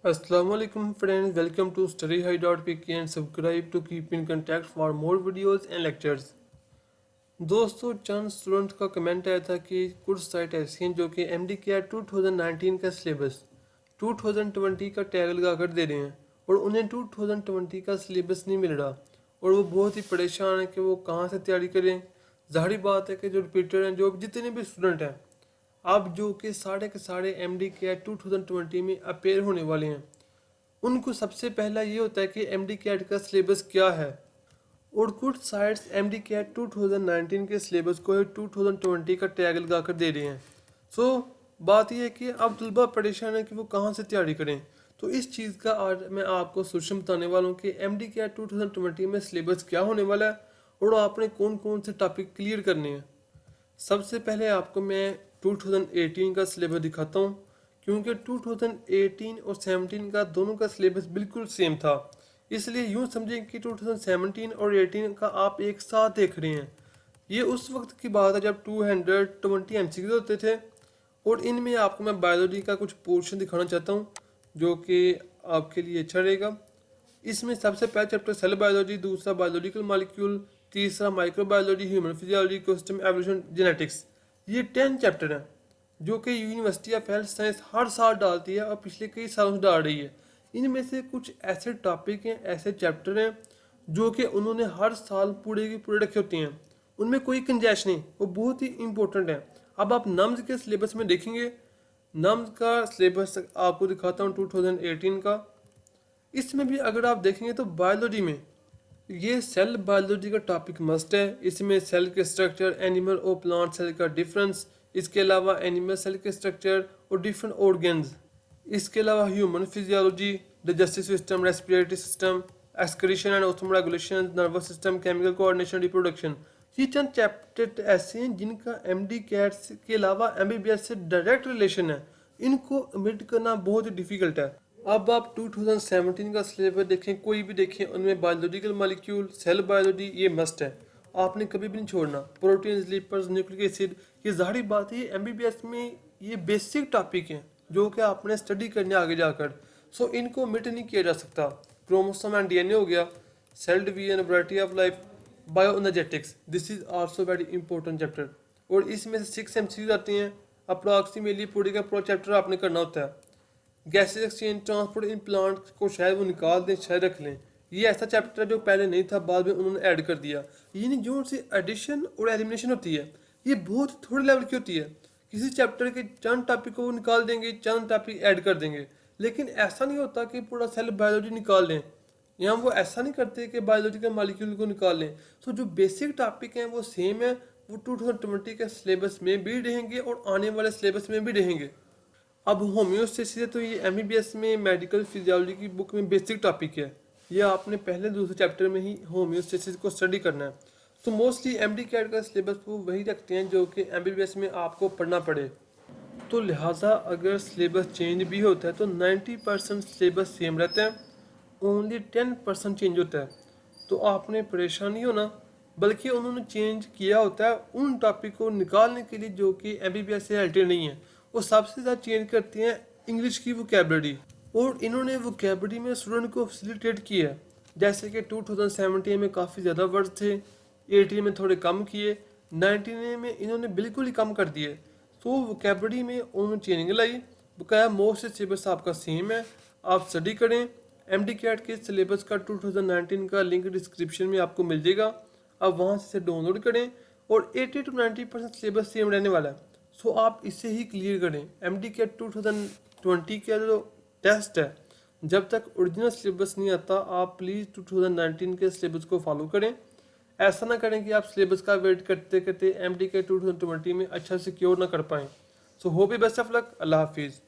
Assalamualaikum friends, welcome to STUDYHIGH.Pk and subscribe to keep in contact for more videos and lectures। दोस्तों, चंद students का comment आया था कि कुछ साइट ऐसी हैं जो कि MDCAT 2019 का सिलेबस 2020 का टैग लगा कर दे रहे हैं और उन्हें 2020 का सिलेबस नहीं मिल रहा और वो बहुत ही परेशान है कि वो कहाँ से तैयारी करें। ज़ाहिर बात है कि जो रिपीटर हैं, जो जितने भी स्टूडेंट हैं अब जो कि साढ़े के साढ़े MDCAT 2020 में अपेयर होने वाले हैं, उनको सबसे पहला ये होता है कि MDCAT का सिलेबस क्या है। और कुछ साइट्स MDCAT 2019 के सिलेबस को 2020 का टैग लगा कर दे रहे हैं। सो बात यह है कि अब तलबा परेशान है कि वो कहाँ से तैयारी करें। तो इस चीज़ का आज मैं आपको सोल्यूशन बताने वाला हूँ कि MDCAT 2020 में सिलेबस क्या होने वाला है और आपने कौन कौन से टॉपिक क्लियर करने हैं। सबसे पहले आपको मैं 2018 का सिलेबस दिखाता हूँ, क्योंकि 2018 और 17 का दोनों का सिलेबस बिल्कुल सेम था, इसलिए यूँ समझें कि 2017 और 18 का आप एक साथ देख रहे हैं। ये उस वक्त की बात है जब 220 MCQ होते थे और इनमें आपको मैं बायोलॉजी का कुछ पोर्शन दिखाना चाहता हूँ जो कि आपके लिए अच्छा रहेगा। इसमें सबसे पहला चैप्टर सेल बायोलॉजी, दूसरा बायोलॉजिकल मॉलिक्यूल, तीसरा microbiology, human physiology, ecosystem, evolution, genetics. ये 10 चैप्टर हैं जो कि यूनिवर्सिटी ऑफ हेल्थ साइंस हर साल डालती है और पिछले कई सालों से डाल रही है। इनमें से कुछ ऐसे टॉपिक हैं, ऐसे चैप्टर हैं जो कि उन्होंने हर साल पूरे के पूरे रखे होते हैं, उनमें कोई कंजेशन नहीं, वो बहुत ही इंपॉर्टेंट है। अब आप नम्स के सिलेबस में देखेंगे, नम्स का सिलेबस आपको दिखाता हूँ 2018 का। इसमें भी अगर आप देखेंगे तो बायोलॉजी में ये सेल बायोलॉजी का टॉपिक मस्ट है। इसमें सेल के स्ट्रक्चर, एनिमल और प्लांट सेल का डिफरेंस, इसके अलावा एनिमल सेल के स्ट्रक्चर और डिफरेंट ऑर्गन्स, इसके अलावा human physiology, digestive system, respiratory system, excretion and Autham regulation, nervous system, chemical coordination, reproduction. ये चंद चैप्टर ऐसे हैं जिनका MDCAT के अलावा MBBS से डायरेक्ट रिलेशन है। इनको ओमिट करना बहुत ही डिफिकल्ट है। अब आप 2017 का सिलेबस देखें, कोई भी देखें, उनमें बायोलॉजिकल मॉलिक्यूल, सेल बायोलॉजी ये मस्ट है, आपने कभी भी नहीं छोड़ना। प्रोटीन, लिपिड्स, न्यूक्लिक एसिड, ये ज़ाहिर बात है MBBS में ये बेसिक टॉपिक हैं जो कि आपने स्टडी करने आगे जाकर। सो इनको ओमिट नहीं किया जा सकता। क्रोमोसोम एंड DNA हो गया, cell division, variety of life, bioenergetics, this is also very important chapter. और इसमें से 6 MCQ आते हैं, अप्रॉक्सीमेटली पूरे का पूरा चैप्टर आपने करना होता है। Gases exchange, transport in plant को शायद वो निकाल दें, शायद रख लें। ये ऐसा चैप्टर है जो पहले नहीं था, बाद में उन्होंने ऐड कर दिया। यानी जो उनसे एडिशन और एलिमिनेशन होती है ये बहुत थोड़े लेवल की होती है। किसी चैप्टर के चंद टॉपिक को निकाल देंगे, चंद टॉपिक ऐड कर देंगे, लेकिन ऐसा नहीं होता कि पूरा सेल बायोलॉजी निकाल लें। यहाँ वो ऐसा नहीं करते कि बायोलॉजी के मॉलिक्यूल को निकाल लें। तो जो बेसिक टॉपिक हैं वो सेम है, वो 2020 के सिलेबस में भी रहेंगे और आने वाले सिलेबस में भी रहेंगे। अब होम्योस्टेसिस है तो ये MBBS में मेडिकल फिजियोलॉजी की बुक में बेसिक टॉपिक है। ये आपने पहले दूसरे चैप्टर में ही होम्योस्टेसिस को स्टडी करना है। तो मोस्टली MDCAT का सिलेबस वो वही रखते हैं जो कि MBBS में आपको पढ़ना पड़े। तो लिहाजा अगर सिलेबस चेंज भी होता है तो 90% सिलेबस सेम रहता है, ओनली 10% चेंज होता है। तो आपने परेशान नहीं होना, बल्कि उन्होंने चेंज किया होता है उन टॉपिक को निकालने के लिए जो कि MBBS से रिलेटेड नहीं है। वो सबसे ज़्यादा चेंज करते हैं इंग्लिश की वोकैबुलरी, और इन्होंने वोकैबुलरी में स्टूडेंट को फैसिलिटेट किया है। जैसे कि 2017 में काफ़ी ज़्यादा वर्ड थे, 18 में थोड़े कम किए, 19 में इन्होंने बिल्कुल ही कम कर दिए। तो वोकैबुलरी में उन्होंने चेंजिंग लाई। बकाया मोस्ट सिलेबस आपका सेम है, आप स्टडी करें। MDCAT के सिलेबस का 2019 का लिंक डिस्क्रिप्शन में आपको मिल जाएगा, आप वहाँ से डाउनलोड करें। और 80 to 90% सिलेबस सेम रहने वाला है। सो आप इसे ही क्लियर करें। MDCAT 2020 का जो टेस्ट है, जब तक ओरिजिनल सिलेबस नहीं आता आप प्लीज़ 2019 के सिलेबस को फॉलो करें। ऐसा ना करें कि आप सिलेबस का वेट करते करते MDCAT 2020 में अच्छा सिक्योर ना कर पाएँ। So hope best of luck. अल्लाह हाफिज़।